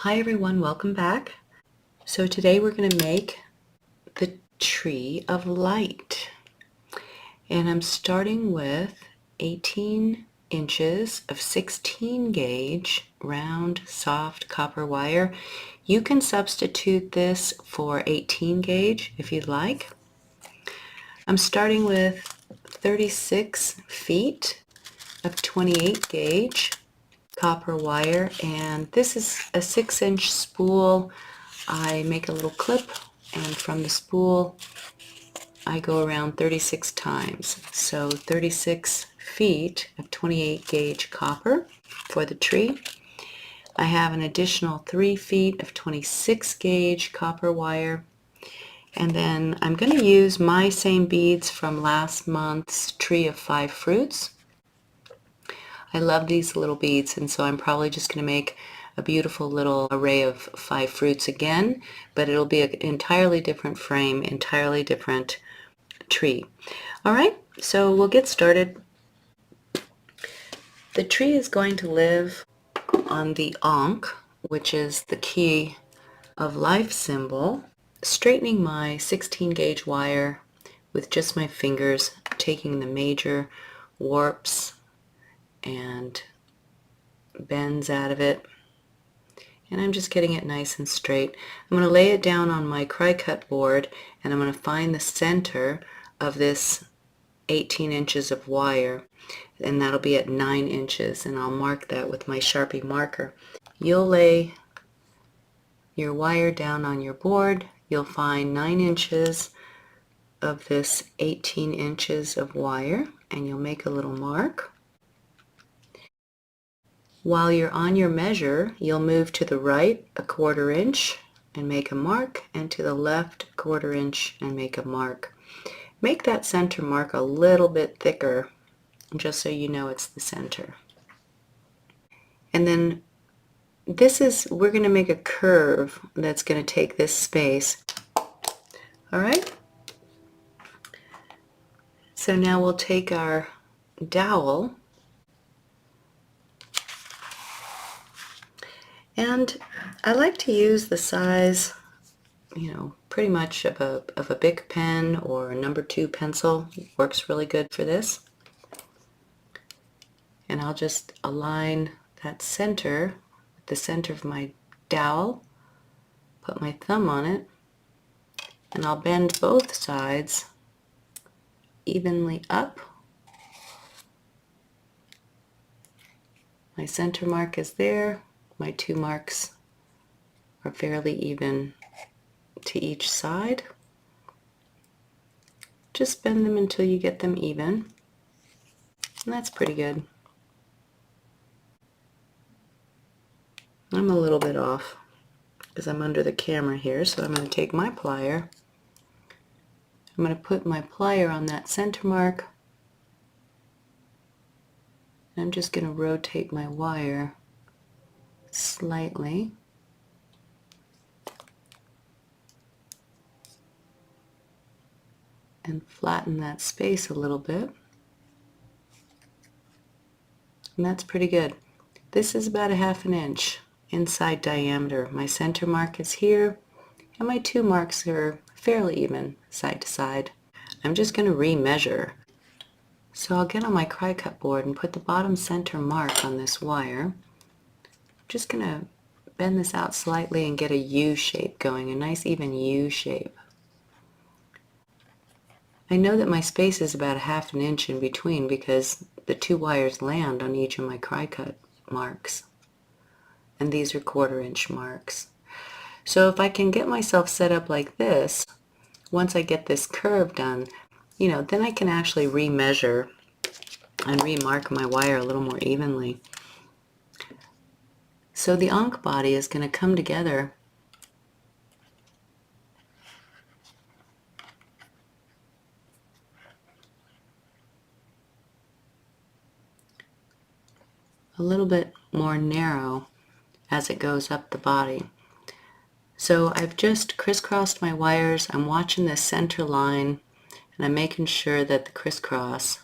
Hi everyone, welcome back. So today we're going to make the tree of light. And I'm starting with 18 inches of 16 gauge round soft copper wire. You can substitute this for 18 gauge if you'd like. I'm starting with 36 feet of 28 gauge copper wire, and this is a 6-inch spool. I make a little clip, and from the spool I go around 36 times. So 36 feet of 28 gauge copper for the tree. I have an additional 3 feet of 26 gauge copper wire, and then I'm going to use my same beads from last month's tree of 5 fruits. I love these little beads, and so I'm probably just going to make a beautiful little array of 5 fruits again, but it'll be an entirely different frame, entirely different tree. Alright, so we'll get started. The tree is going to live on the Ankh, which is the key of life symbol. Straightening my 16 gauge wire with just my fingers, taking the major warps and bends out of it, and I'm just getting it nice and straight. I'm going to lay it down on my cry-cut board, and I'm going to find the center of this 18 inches of wire, and that'll be at 9 inches, and I'll mark that with my Sharpie marker. You'll lay your wire down on your board. You'll find 9 inches of this 18 inches of wire, and you'll make a little mark. While you're on your measure, you'll move to the right a 1/4 inch and make a mark, and to the left a 1/4 inch and make a mark. Make that center mark a little bit thicker, just so you know it's the center. And then we're going to make a curve that's going to take this space. Alright? So now we'll take our dowel, and I like to use the size, pretty much of a Bic pen or a number 2 pencil. It works really good for this. And I'll just align that center with the center of my dowel, put my thumb on it, and I'll bend both sides evenly up. My center mark is there. My 2 marks are fairly even to each side. Just bend them until you get them even, and that's pretty good. I'm a little bit off because I'm under the camera here, so I'm going to take my plier. I'm going to put my plier on that center mark, and I'm just going to rotate my wire slightly. And flatten that space a little bit. And that's pretty good. This is about a 1/2 inch inside diameter. My center mark is here, and my 2 marks are fairly even side to side. I'm just going to re-measure. So I'll get on my cry-cut board and put the bottom center mark on this wire. I'm just going to bend this out slightly and get a U shape going, a nice even U shape. I know that my space is about a 1/2 inch in between because the 2 wires land on each of my cry-cut marks, and these are 1/4 inch marks. So if I can get myself set up like this, once I get this curve done, then I can actually re-measure and re-mark my wire a little more evenly. So the Ankh body is going to come together a little bit more narrow as it goes up the body. So I've just crisscrossed my wires. I'm watching this center line, and I'm making sure that the crisscross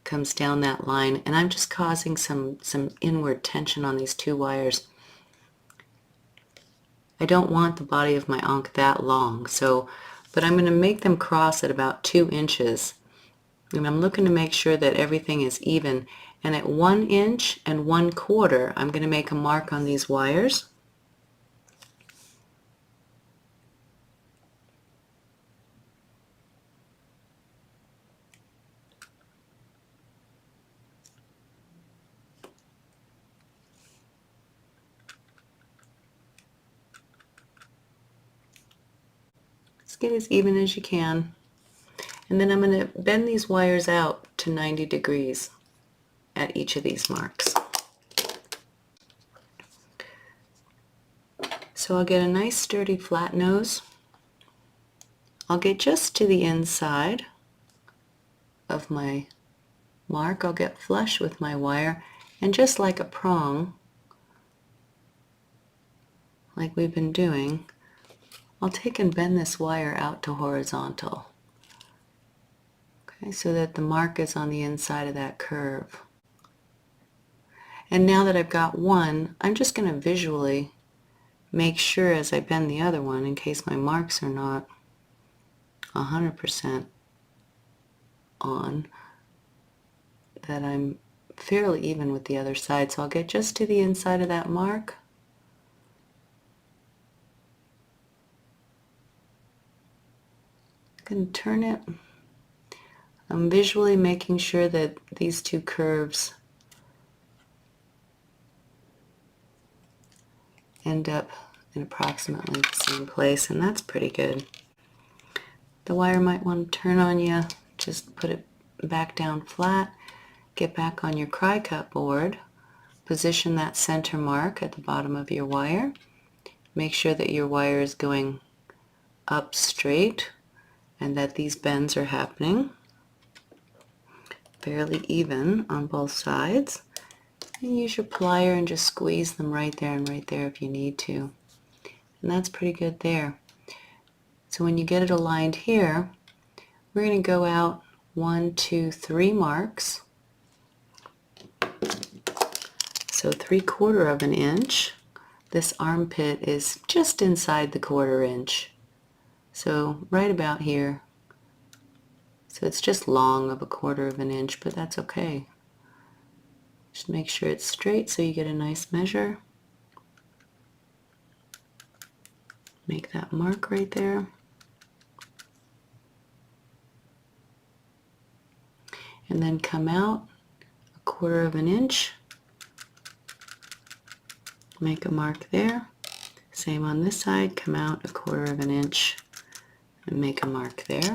comes down that line, and I'm just causing some inward tension on these 2 wires. I don't want the body of my Ankh that long, so, but I'm going to make them cross at about 2 inches. And I'm looking to make sure that everything is even. And at 1 inch and 1/4, I'm going to make a mark on these wires. Just get as even as you can. And then I'm going to bend these wires out to 90 degrees at each of these marks. So I'll get a nice sturdy flat nose. I'll get just to the inside of my mark. I'll get flush with my wire, and just like a prong, like we've been doing, I'll take and bend this wire out to horizontal. Okay, so that the mark is on the inside of that curve. And now that I've got one, I'm just going to visually make sure as I bend the other one, in case my marks are not 100% on, that I'm fairly even with the other side. So I'll get just to the inside of that mark. I'm going to turn it. I'm visually making sure that these two curves end up in approximately the same place, and that's pretty good. The wire might want to turn on you. Just put it back down flat. Get back on your cry cut board. Position that center mark at the bottom of your wire. Make sure that your wire is going up straight and that these bends are happening fairly even on both sides. And use your plier and just squeeze them right there and right there if you need to. And that's pretty good there. So when you get it aligned here, we're going to go out 1, 2, 3 marks. So 3/4 of an inch. This armpit is just inside the 1/4 inch. So right about here. So it's just long of 1/4 of an inch, but that's okay. Just make sure it's straight so you get a nice measure. Make that mark right there. And then come out 1/4 of an inch. Make a mark there. Same on this side, come out 1/4 of an inch and make a mark there.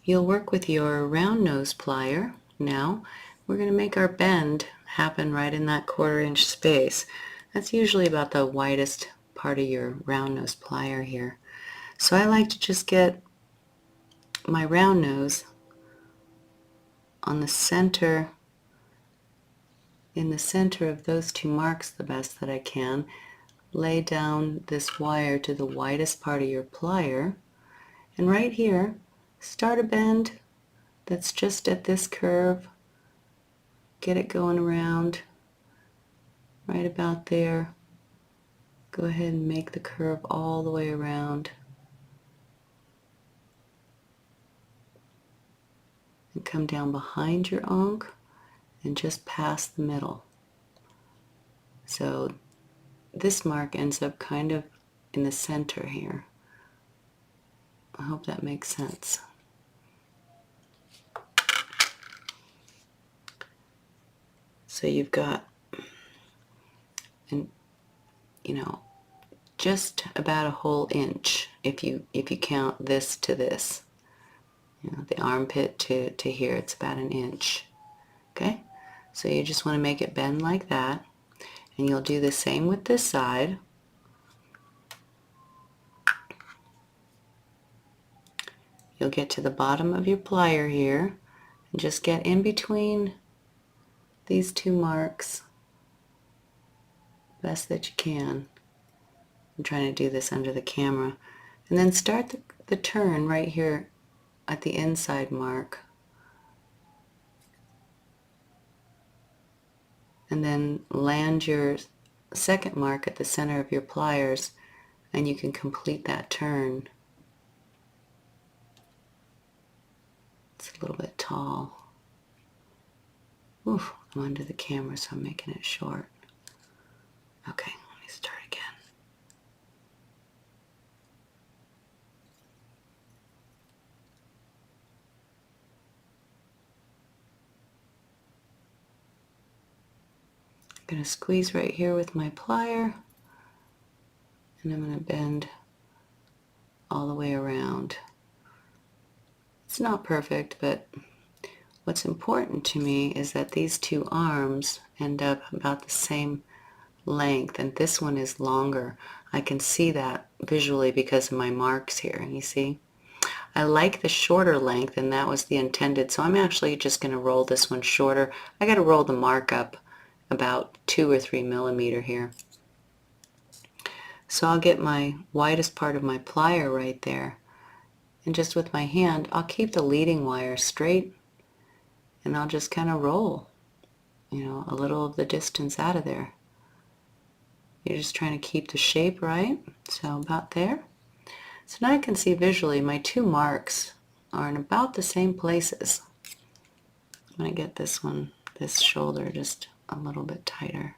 You'll work with your round nose plier. Now we're going to make our bend happen right in that 1/4 inch space. That's usually about the widest part of your round nose plier here. So I like to just get my round nose on the center, in the center of those two marks the best that I can. Lay down this wire to the widest part of your plier, and right here start a bend that's just at this curve. Get it going around right about there. Go ahead and make the curve all the way around and come down behind your Ankh and just past the middle. So this mark ends up kind of in the center here. I hope that makes sense. So you've got, and just about a whole inch if you count this to this. The armpit to here, it's about an inch. Okay? So you just want to make it bend like that. And you'll do the same with this side. You'll get to the bottom of your plier here and just get in between these two marks best that you can. I'm trying to do this under the camera. And then start the turn right here at the inside mark. And then land your second mark at the center of your pliers, and you can complete that turn. It's a little bit tall. Oof, I'm under the camera, so I'm making it short. Okay, let me start again. I'm going to squeeze right here with my plier, and I'm going to bend all the way around. It's not perfect, but what's important to me is that these two arms end up about the same length, and this one is longer. I can see that visually because of my marks here. You see? I like the shorter length, and that was the intended, so I'm actually just going to roll this one shorter. I got to roll the mark up about 2 or 3 millimeter here. So I'll get my widest part of my plier right there, and just with my hand I'll keep the leading wire straight, and I'll just kind of roll, you know, a little of the distance out of there. You're just trying to keep the shape right, so about there. So now I can see visually my two marks are in about the same places. I'm going to get this one, this shoulder, just a little bit tighter.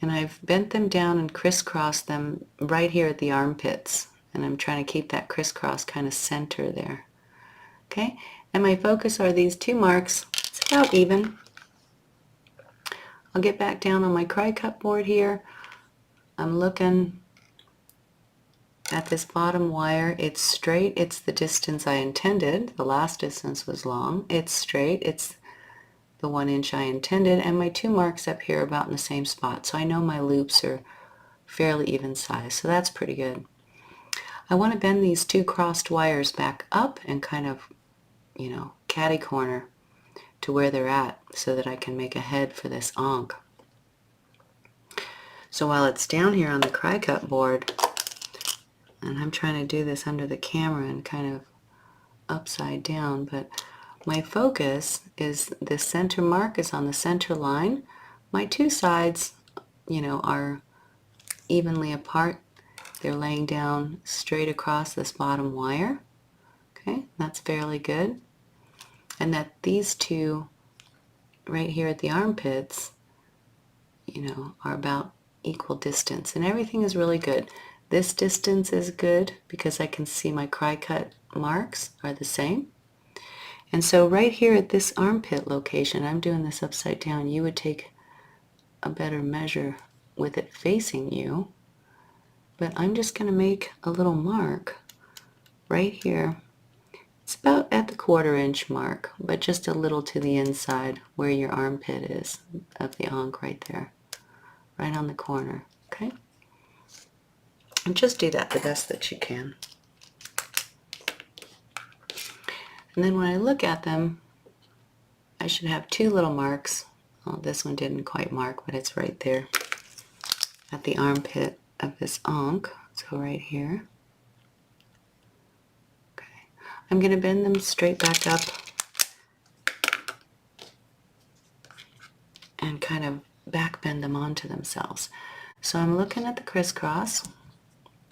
And I've bent them down and crisscrossed them right here at the armpits. And I'm trying to keep that crisscross kind of center there. Okay, and my focus are these two marks. It's about even. I'll get back down on my cry cut board here. I'm looking at this bottom wire. It's straight. It's the distance I intended. The last distance was long. It's straight. It's the 1 inch I intended, and my two marks up here are about in the same spot, so I know my loops are fairly even size, so that's pretty good. I want to bend these two crossed wires back up and kind of, you know, catty corner to where they're at so that I can make a head for this Ankh. So while it's down here on the cry cut board, and I'm trying to do this under the camera and kind of upside down, but my focus is the center mark is on the center line. My two sides, you know, are evenly apart. They're laying down straight across this bottom wire. Okay, that's fairly good. And that these two right here at the armpits, you know, are about equal distance. And everything is really good. This distance is good because I can see my cry cut marks are the same. And so right here at this armpit location, I'm doing this upside down, you would take a better measure with it facing you, but I'm just going to make a little mark right here. It's about at the 1/4 inch mark, but just a little to the inside where your armpit is of the Ankh right there, right on the corner, okay? And just do that the best that you can. And then when I look at them, I should have two little marks. Oh, this one didn't quite mark, but it's right there at the armpit of this Ankh. So right here. Okay. I'm going to bend them straight back up and kind of back bend them onto themselves. So I'm looking at the crisscross,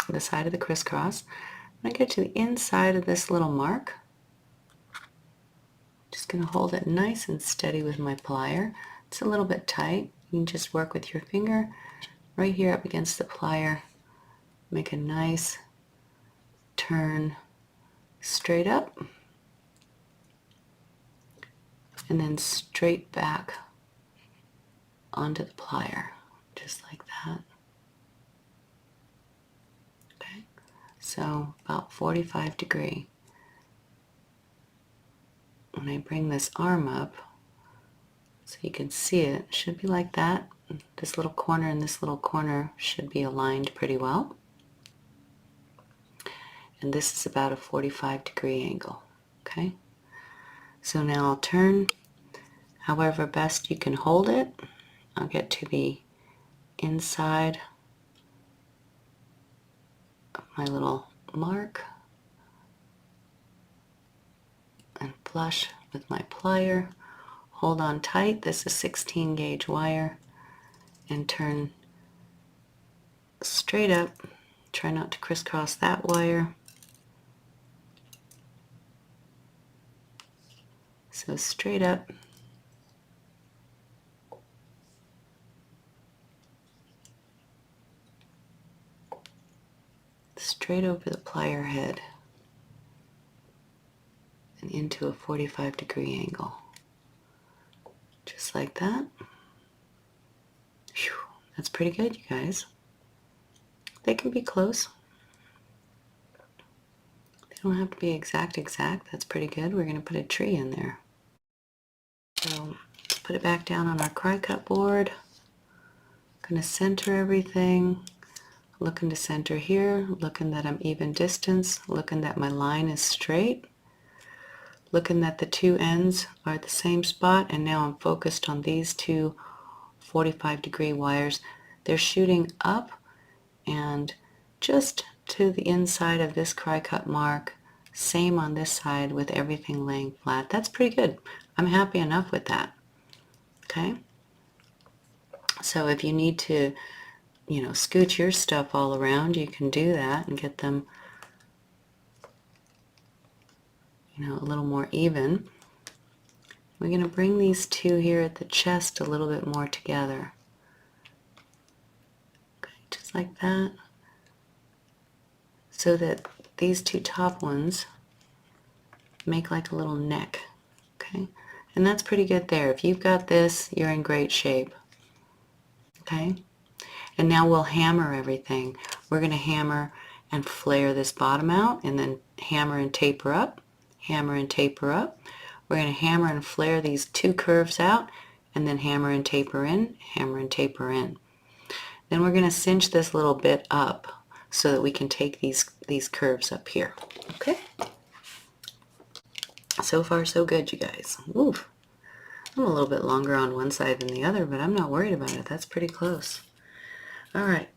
the side of the crisscross. When I get to the inside of this little mark, just going to hold it nice and steady with my plier. It's a little bit tight. You can just work with your finger right here up against the plier. Make a nice turn straight up and then straight back onto the plier, just like that. Okay, so about 45 degree. When I bring this arm up so you can see it, it should be like that. This little corner and this little corner should be aligned pretty well. And this is about a 45 degree angle. Okay, so now I'll turn however best you can hold it. I'll get to the inside of my little mark and flush with my plier, hold on tight. This is 16 gauge wire, and turn straight up. Try not to crisscross that wire. So straight up. Straight over the plier head and into a 45-degree angle. Just like that. Whew, that's pretty good, you guys. They can be close. They don't have to be exact. That's pretty good. We're going to put a tree in there. So let's put it back down on our cry-cut board. Going to center everything. Looking to center here. Looking that I'm even distance. Looking that my line is straight. Looking that the two ends are at the same spot. And now I'm focused on these two 45-degree wires. They're shooting up and just to the inside of this cry-cut mark. Same on this side with everything laying flat. That's pretty good. I'm happy enough with that. Okay? So if you need to, scoot your stuff all around, you can do that and get them, a little more even. We're going to bring these two here at the chest a little bit more together. Okay, just like that. So that these two top ones make like a little neck. Okay? And that's pretty good there. If you've got this, you're in great shape. Okay? And now we'll hammer everything. We're going to hammer and flare this bottom out, and then hammer and taper up, hammer and taper up. We're going to hammer and flare these two curves out, and then hammer and taper in, hammer and taper in. Then we're going to cinch this little bit up so that we can take these curves up here. Okay? So far so good, you guys. Oof. I'm a little bit longer on one side than the other, but I'm not worried about it. That's pretty close. All right.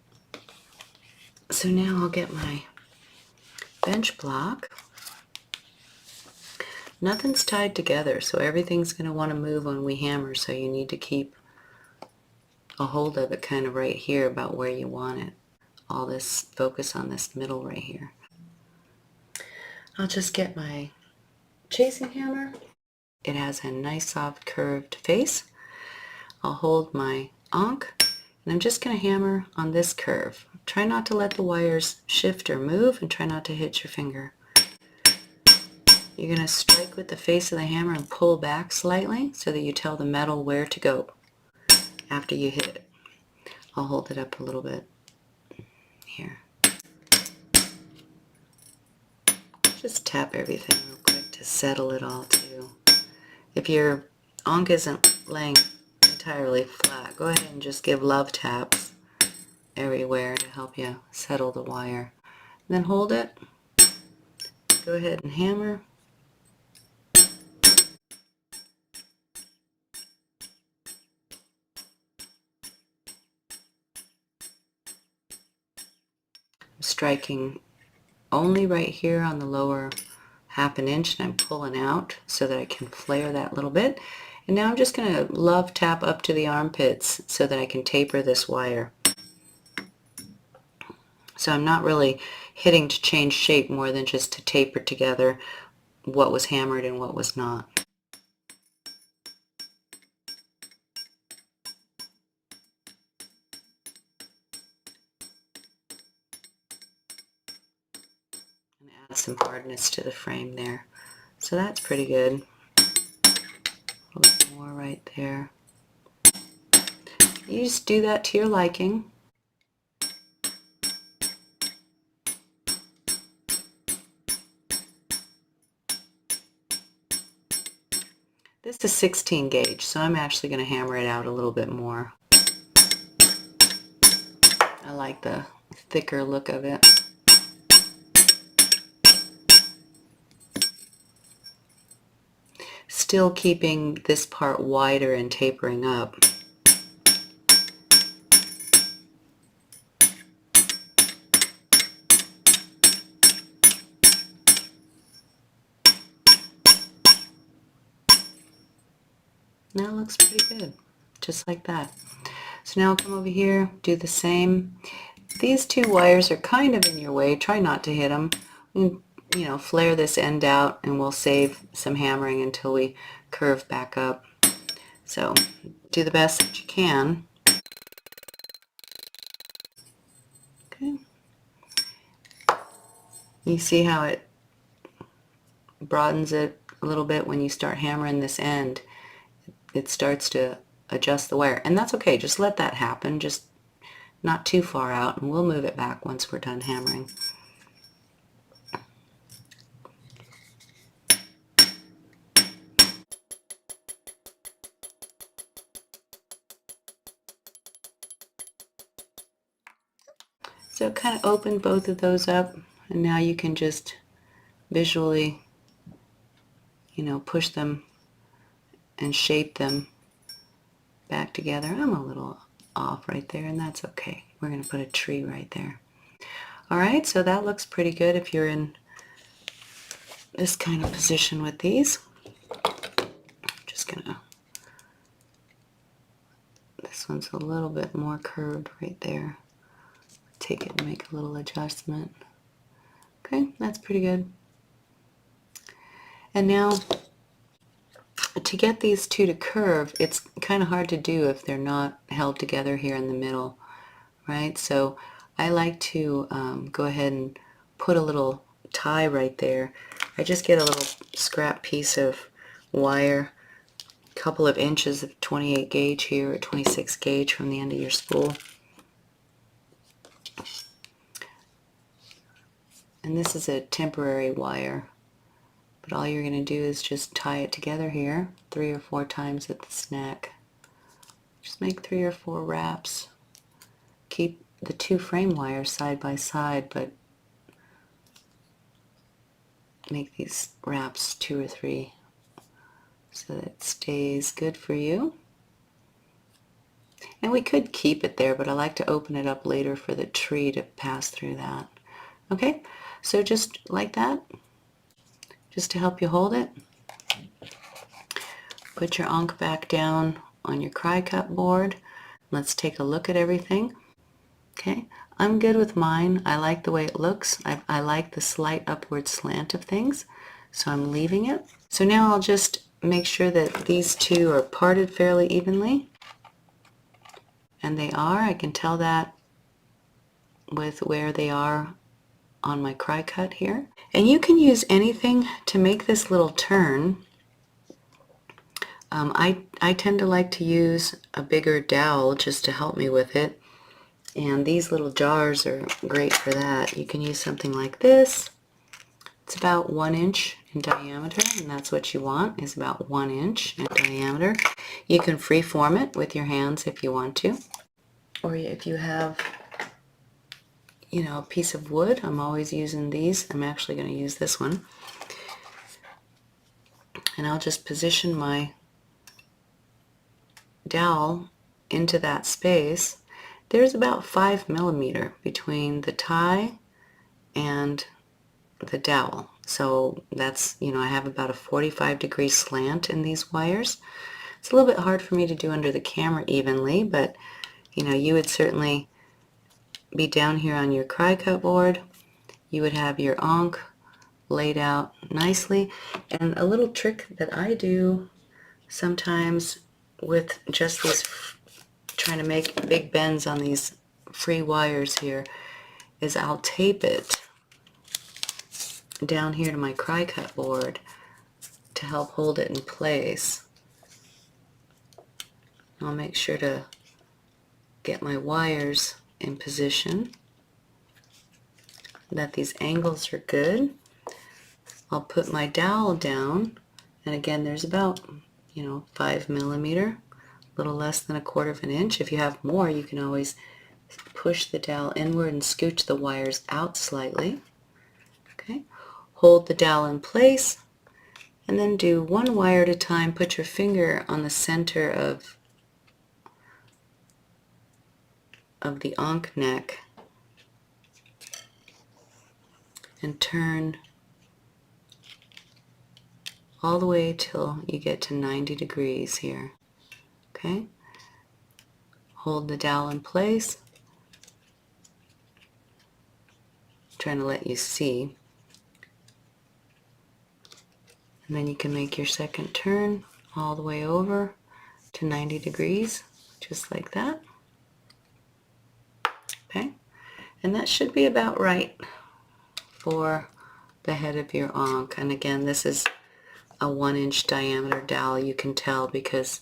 So now I'll get my bench block. Nothing's tied together, so everything's going to want to move when we hammer, so you need to keep a hold of it kind of right here about where you want it. All this, focus on this middle right here. I'll just get my chasing hammer. It has a nice soft curved face. I'll hold my Ankh, and I'm just going to hammer on this curve. Try not to let the wires shift or move, and try not to hit your finger. You're going to strike with the face of the hammer and pull back slightly so that you tell the metal where to go after you hit it. I'll hold it up a little bit here. Just tap everything real quick to settle it all too. If your Ankh isn't laying entirely flat, go ahead and just give love taps everywhere to help you settle the wire. And then hold it. Go ahead and hammer. I'm striking only right here on the lower 1/2 inch, and I'm pulling out so that I can flare that little bit. And now I'm just going to love tap up to the armpits so that I can taper this wire. So I'm not really hitting to change shape more than just to taper together what was hammered and what was not. And add some hardness to the frame there. So that's pretty good. A little bit more right there. You just do that to your liking. This is 16 gauge, so I'm actually going to hammer it out a little bit more. I like the thicker look of it. Still keeping this part wider and tapering up. And that looks pretty good, just like that. So now I'll come over here, do the same. These two wires are kind of in your way. Try not to hit them. You know, flare this end out and we'll save some hammering until we curve back up. So do the best that you can. Okay. You see how it broadens it a little bit when you start hammering this end. It starts to adjust the wire, and that's okay. Just let that happen, just not too far out, and we'll move it back once we're done hammering. So kind of open both of those up, and now you can just visually, you know, push them and shape them back together. I'm a little off right there, and that's okay. We're going to put a tree right there. All right, so that looks pretty good if you're in this kind of position with these. I'm just going to, this one's a little bit more curved right there. Take it and make a little adjustment. Okay, that's pretty good. And now, to get these two to curve, it's kind of hard to do if they're not held together here in the middle, right? So I like to go ahead and put a little tie right there. I just get a little scrap piece of wire, a couple of inches of 28 gauge here, or 26 gauge from the end of your spool. And this is a temporary wire, but all you're going to do is just tie it together here 3 or 4 times at the neck. Just make 3 or 4 wraps. Keep the 2 frame wires side by side, but make these wraps 2 or 3 so that it stays good for you. And we could keep it there, but I like to open it up later for the tree to pass through that. Okay, so just like that, just to help you hold it. Put your Ankh back down on your cry cut board. Let's take a look at everything. Okay, I'm good with mine. I like the way it looks. I like the slight upward slant of things, so I'm leaving it. So now I'll just make sure that these two are parted fairly evenly. And they are. I can tell that with where they are on my cry cut here. And you can use anything to make this little turn. I tend to like to use a bigger dowel just to help me with it. And these little jars are great for that. You can use something like this. It's about 1 inch in diameter, and that's what you want, is about 1 inch in diameter. You can freeform it with your hands if you want to. Or if you have, you know, a piece of wood. I'm always using these. I'm actually going to use this one. And I'll just position my dowel into that space. There's about 5 millimeters between the tie and the dowel. So that's, you know, I have about a 45-degree slant in these wires. It's a little bit hard for me to do under the camera evenly, but, you know, you would certainly be down here on your cry cut board. You would have your Ankh laid out nicely. And a little trick that I do sometimes with just these, trying to make big bends on these free wires here, is I'll tape it down here to my cry cut board to help hold it in place. I'll make sure to get my wires in position, that these angles are good. I'll put my dowel down, and again there's about, you know, 5 millimeters, a little less than 1/4 inch. If you have more, you can always push the dowel inward and scooch the wires out slightly. Okay, hold the dowel in place, and then do 1 wire at a time. Put your finger on the center of the Ankh neck and turn all the way till you get to 90 degrees here. Okay? Hold the dowel in place. I'm trying to let you see. And then you can make your second turn all the way over to 90 degrees, just like that. Okay? And that should be about right for the head of your Ankh. And again, this is a 1-inch diameter dowel. You can tell because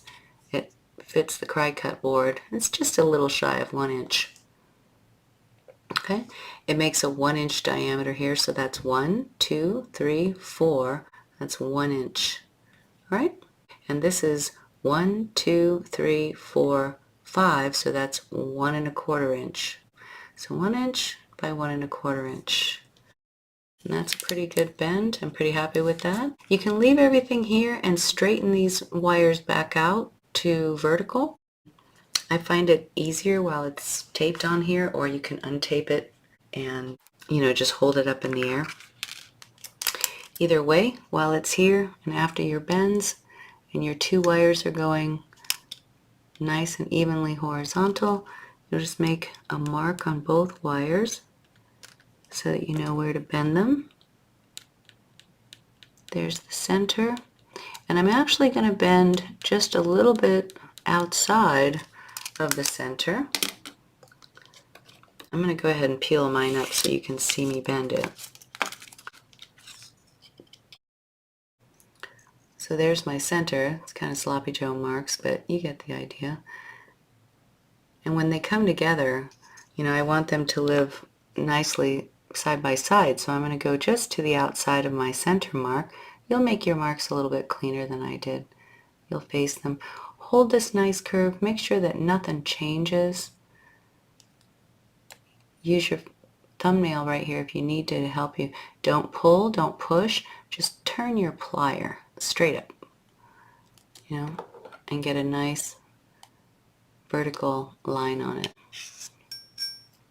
it fits the cry-cut board. It's just a little shy of 1 inch. Okay, it makes a 1-inch diameter here, so that's 1, 2, 3, 4. That's 1 inch. All right, and this is 1, 2, 3, 4, 5. So that's 1 1/4 inch. So 1 inch by 1 1/4 inch. And that's a pretty good bend. I'm pretty happy with that. You can leave everything here and straighten these wires back out to vertical. I find it easier while it's taped on here, or you can untape it and, just hold it up in the air. Either way, while it's here and after your bends and your 2 wires are going nice and evenly horizontal, you'll just make a mark on both wires so that you know where to bend them. There's the center, and I'm actually going to bend just a little bit outside of the center. I'm going to go ahead and peel mine up so you can see me bend it. So there's my center. It's kind of sloppy Joe marks, but you get the idea. And when they come together, I want them to live nicely side by side, so I'm going to go just to the outside of my center mark. You'll make your marks a little bit cleaner than I did. You'll face them. Hold this nice curve. Make sure that nothing changes. Use your thumbnail right here if you need to help you. Don't pull, don't push. Just turn your plier straight up, and get a nice vertical line on it.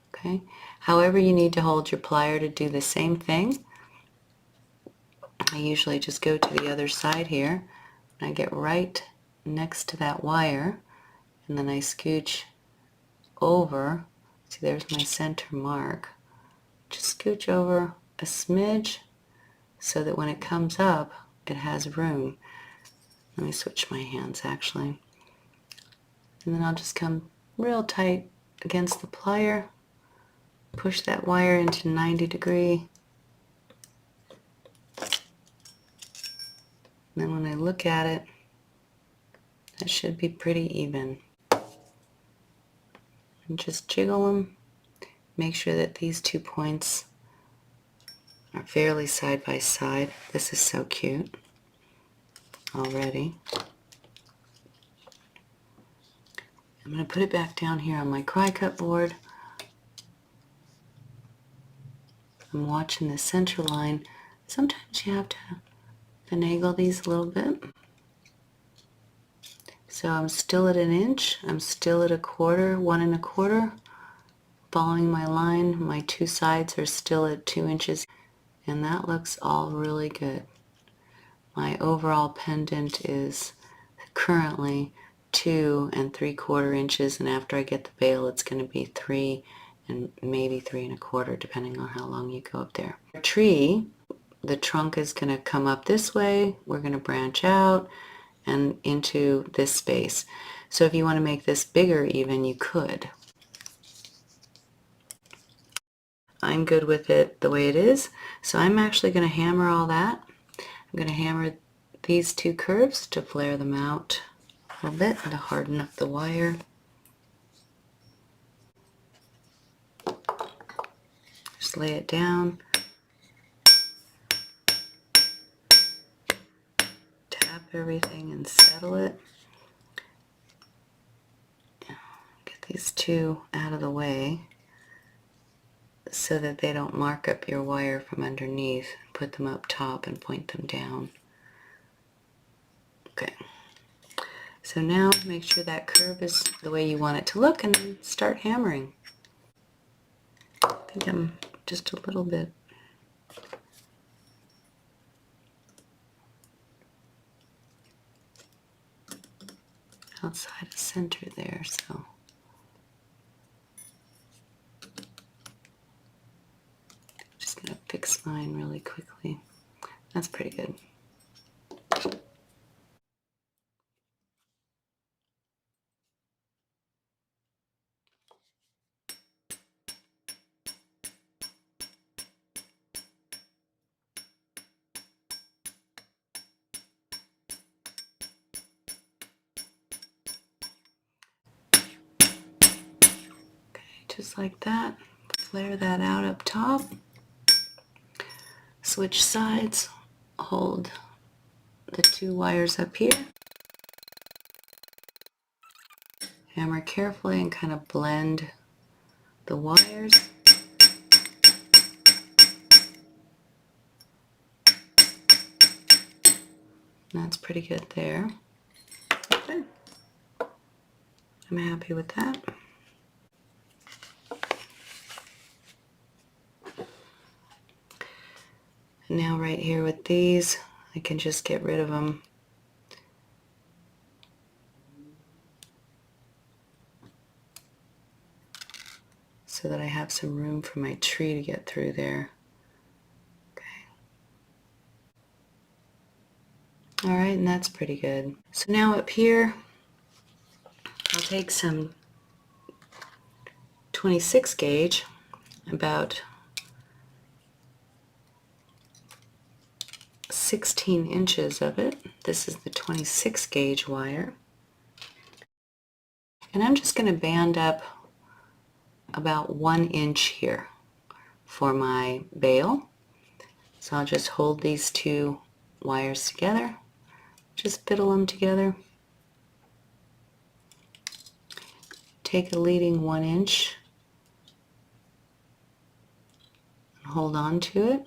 Okay? However you need to hold your plier to do the same thing. I usually just go to the other side here, and I get right next to that wire, and then I scooch over. See, there's my center mark. Just scooch over a smidge so that when it comes up, it has room. Let me switch my hands actually. And then I'll just come real tight against the plier, push that wire into 90 degree. And then when I look at it, that should be pretty even. And just jiggle them. Make sure that these 2 points are fairly side by side. This is so cute already. I'm going to put it back down here on my cry-cut board. I'm watching the center line. Sometimes you have to finagle these a little bit. So I'm still at 1 inch. I'm still at 1/4, 1 1/4. Following my line, my 2 sides are still at 2 inches. And that looks all really good. My overall pendant is currently 2 3/4 inches, and after I get the bail it's going to be 3 and maybe 3 1/4, depending on how long you go up there. The tree, the trunk is going to come up this way. We're going to branch out and into this space. So if you want to make this bigger even, you could. I'm good with it the way it is, so I'm actually going to hammer all that. I'm going to hammer these 2 curves to flare them out a little bit and to harden up the wire. Just lay it down, tap everything and settle it. Get these 2 out of the way so that they don't mark up your wire from underneath. Put them up top and point them down. Okay. So now make sure that curve is the way you want it to look and then start hammering. I think I'm just a little bit. outside of center there, so just gonna fix mine really quickly. That's pretty good. Just like that. Flare that out up top. Switch sides. Hold the two wires up here. Hammer carefully and kind of blend the wires. That's pretty good there. Okay. I'm happy with that. And now right here with these, I can just get rid of them. So that I have some room for my tree to get through there. Okay. All right, and that's pretty good. So now up here, I'll take some 26 gauge, about 16 inches of it. This is the 26 gauge wire. And I'm just going to band up about 1 inch here for my bail. So I'll just hold these two wires together, just fiddle them together. Take a leading 1 inch and hold on to it.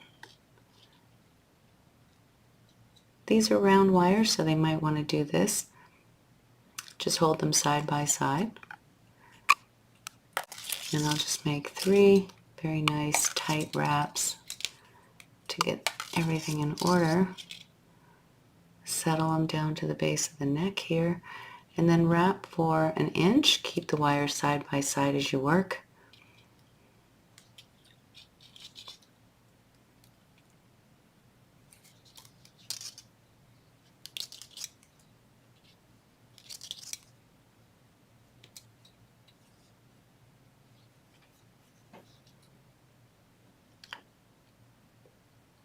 These are round wires, so they might want to do this. Just hold them side by side. And I'll just make 3 very nice tight wraps to get everything in order. Settle them down to the base of the neck here, and then wrap for 1 inch. Keep the wires side by side as you work.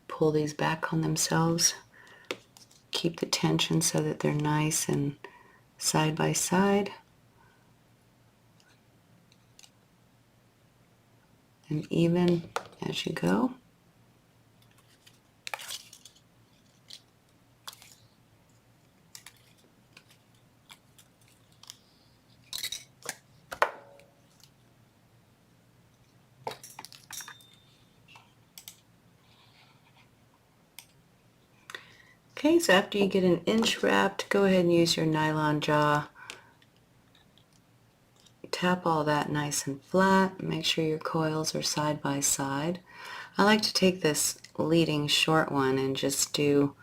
Pull these back on themselves. Keep the tension so that they're nice and side by side. And even as you go. Okay, so after you get 1 inch wrapped, go ahead and use your nylon jaw. Tap all that nice and flat. Make sure your coils are side by side. I like to take this leading short one and just do,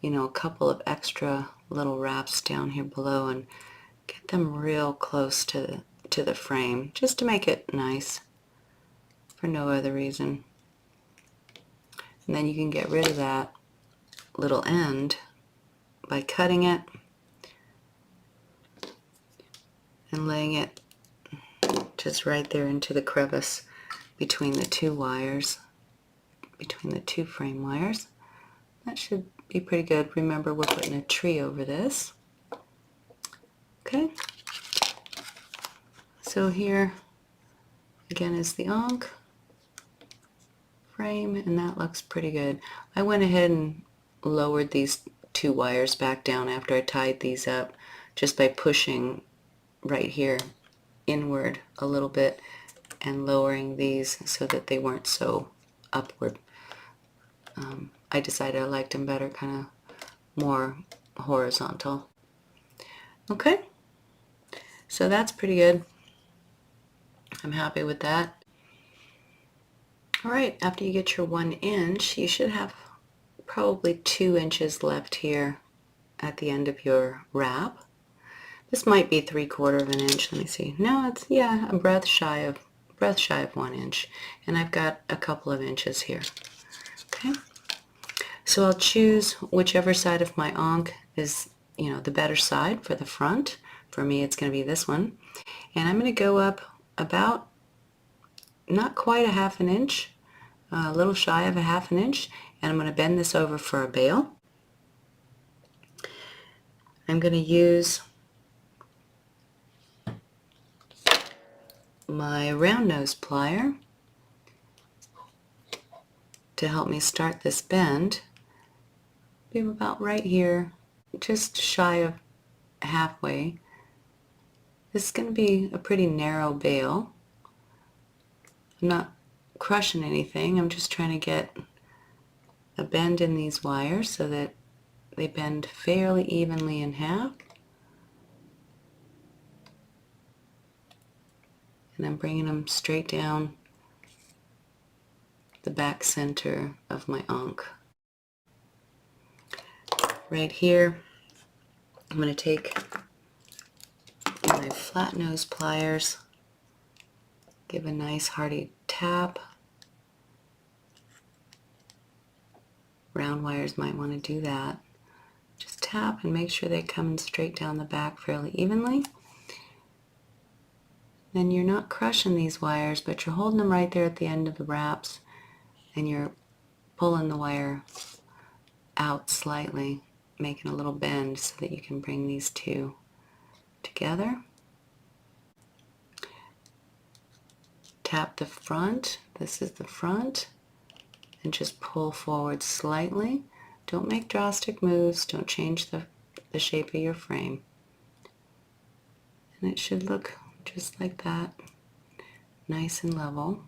a couple of extra little wraps down here below and get them real close to the frame, just to make it nice, for no other reason. And then you can get rid of that little end by cutting it and laying it just right there into the crevice between the two wires, between the two frame wires. That should be pretty good. Remember, we're putting a tree over this. Okay, so here again is the Ankh frame, and that looks pretty good. I went ahead and lowered these two wires back down after I tied these up, just by pushing right here inward a little bit and lowering these so that they weren't so upward. I decided I liked them better, kind of more horizontal. Okay, so that's pretty good. I'm happy with that. All right, after you get your 1 inch, you should have probably 2 inches left here at the end of your wrap. This might be 3/4 of an inch. Let me see. No, it's, yeah, a breadth shy of 1 inch. And I've got a couple of inches here. Okay. So I'll choose whichever side of my Ankh is, the better side for the front. For me, it's going to be this one. And I'm going to go up about, not quite a 1/2 inch, a little shy of a 1/2 inch, and I'm going to bend this over for a bail. I'm going to use my round nose plier to help me start this bend. Be about right here, just shy of halfway. This is going to be a pretty narrow bail. I'm not crushing anything, I'm just trying to get a bend in these wires so that they bend fairly evenly in half. And I'm bringing them straight down the back center of my Ankh. Right here, I'm going to take my flat nose pliers, give a nice hearty tap. Round wires might want to do that. Just tap and make sure they're coming straight down the back fairly evenly. Then you're not crushing these wires, but you're holding them right there at the end of the wraps, and you're pulling the wire out slightly, making a little bend so that you can bring these two together. Tap the front, this is the front, and just pull forward slightly. Don't make drastic moves, don't change the shape of your frame. And it should look just like that, nice and level.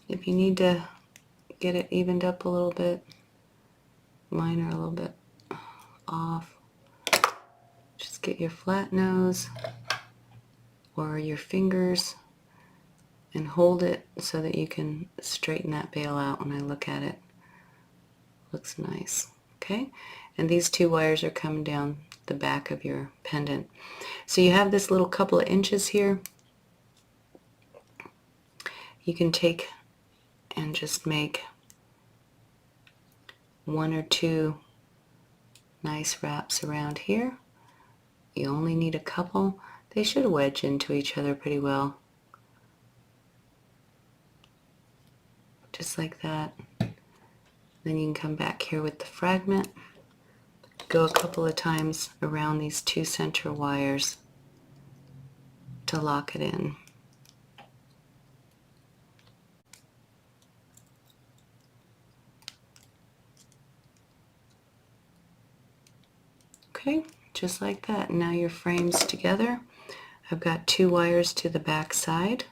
If you need to get it evened up a little bit, mine are a little bit off, just get your flat nose or your fingers and hold it so that you can straighten that bail out. When I look at it, looks nice. Okay, and these two wires are coming down the back of your pendant. So you have this little couple of inches here. You can take and just make 1 or 2 nice wraps around here. You only need a couple. They should wedge into each other pretty well. Just like that. Then you can come back here with the fragment, go a couple of times around these 2 center wires to lock it in. Okay, just like that. Now your frame's together. I've got 2 wires to the back side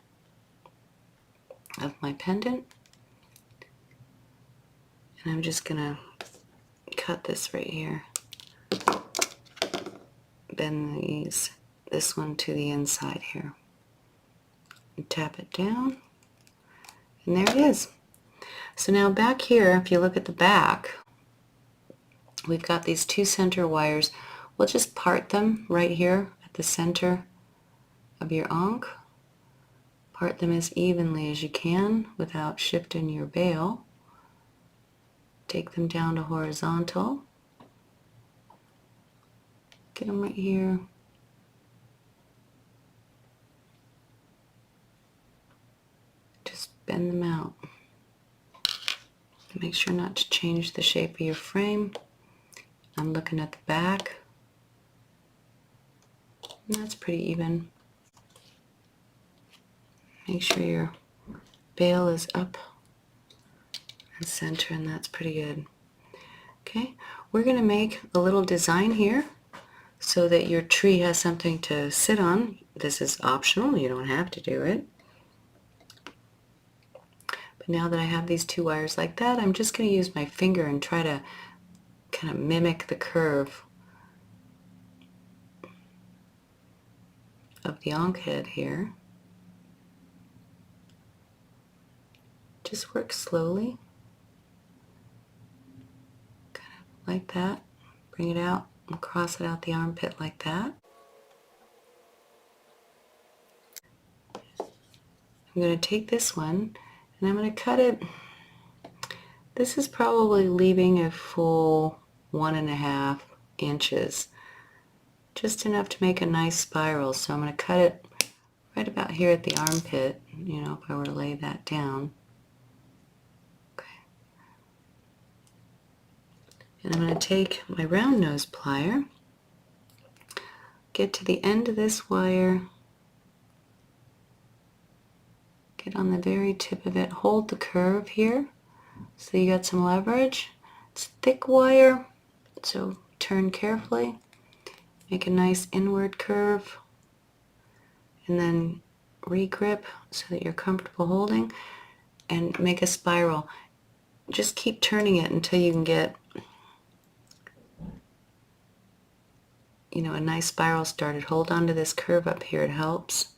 of my pendant. And I'm just going to cut this right here. Bend this one to the inside here. And tap it down. And there it is. So now back here, if you look at the back, we've got these 2 center wires. We'll just part them right here at the center of your Ankh. Part them as evenly as you can without shifting your bail. Take them down to horizontal. Get them right here. Just bend them out. Make sure not to change the shape of your frame. I'm looking at the back. And that's pretty even. Make sure your bail is up and center, and that's pretty good. Okay, we're going to make a little design here so that your tree has something to sit on. This is optional, you don't have to do it. But now that I have these 2 wires like that, I'm just going to use my finger and try to kind of mimic the curve of the Ankh head here. Just work slowly, kind of like that. Bring it out and cross it out the armpit like that. I'm going to take this one and I'm going to cut it. This is probably leaving a full 1.5 inches, just enough to make a nice spiral. So I'm going to cut it right about here at the armpit, you know, if I were to lay that down. Okay. And I'm going to take my round nose plier, get to the end of this wire, get on the very tip of it, hold the curve here so you got some leverage. It's thick wire, so turn carefully, make a nice inward curve, and then re-grip so that you're comfortable holding, and make a spiral. Just keep turning it until you can get, you know, a nice spiral started. Hold on to this curve up here, it helps.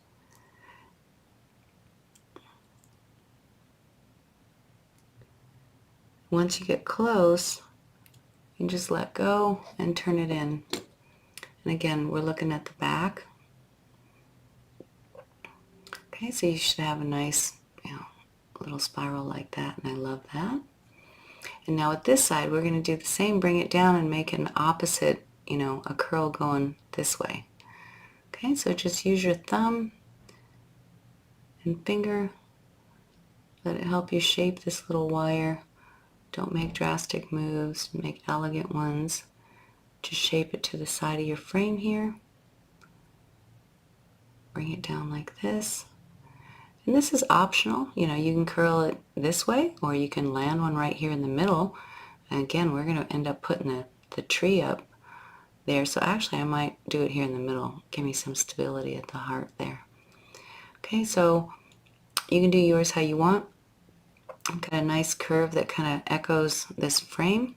Once you get close, you can just let go and turn it in. And again, we're looking at the back. Okay, so you should have a nice, you know, little spiral like that, and I love that. And now with this side, we're going to do the same, bring it down and make an opposite, you know, a curl going this way. Okay, so just use your thumb and finger, let it help you shape this little wire. Don't make drastic moves, make elegant ones. Just shape it to the side of your frame here. Bring it down like this. And this is optional. You know, you can curl it this way, or you can land one right here in the middle. And again, we're going to end up putting the tree up there. So actually, I might do it here in the middle. Give me some stability at the heart there. Okay, so you can do yours how you want. I've got a nice curve that kind of echoes this frame,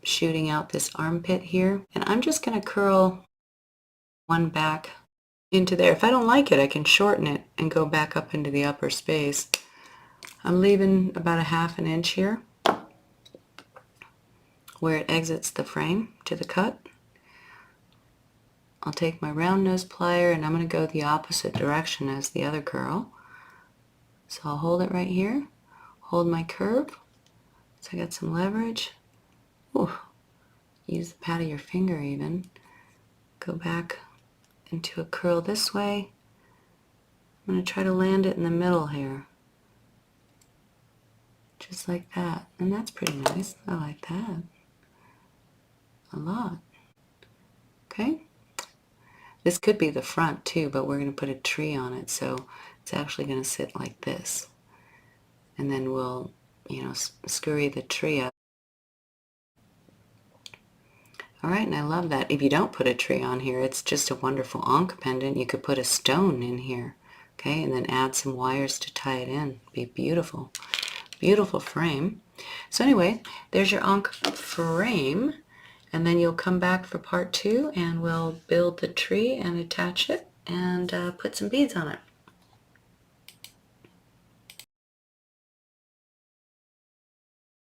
shooting out this armpit here. And I'm just going to curl one back into there. If I don't like it, I can shorten it and go back up into the upper space. I'm leaving about 1/2 inch here where it exits the frame to the cut. I'll take my round nose plier and I'm going to go the opposite direction as the other girl. So I'll hold it right here, hold my curve, so I got some leverage. Ooh, use the pad of your finger even. Go back into a curl this way. I'm going to try to land it in the middle here. Just like that. And that's pretty nice. I like that a lot. Okay. This could be the front too, but we're going to put a tree on it, so it's actually going to sit like this. And then we'll, you know, scurry the tree up. Alright, and I love that. If you don't put a tree on here, it's just a wonderful Ankh pendant. You could put a stone in here, okay, and then add some wires to tie it in. Be beautiful. Beautiful frame. So anyway, there's your Ankh frame, and then you'll come back for part 2 and we'll build the tree and attach it and put some beads on it.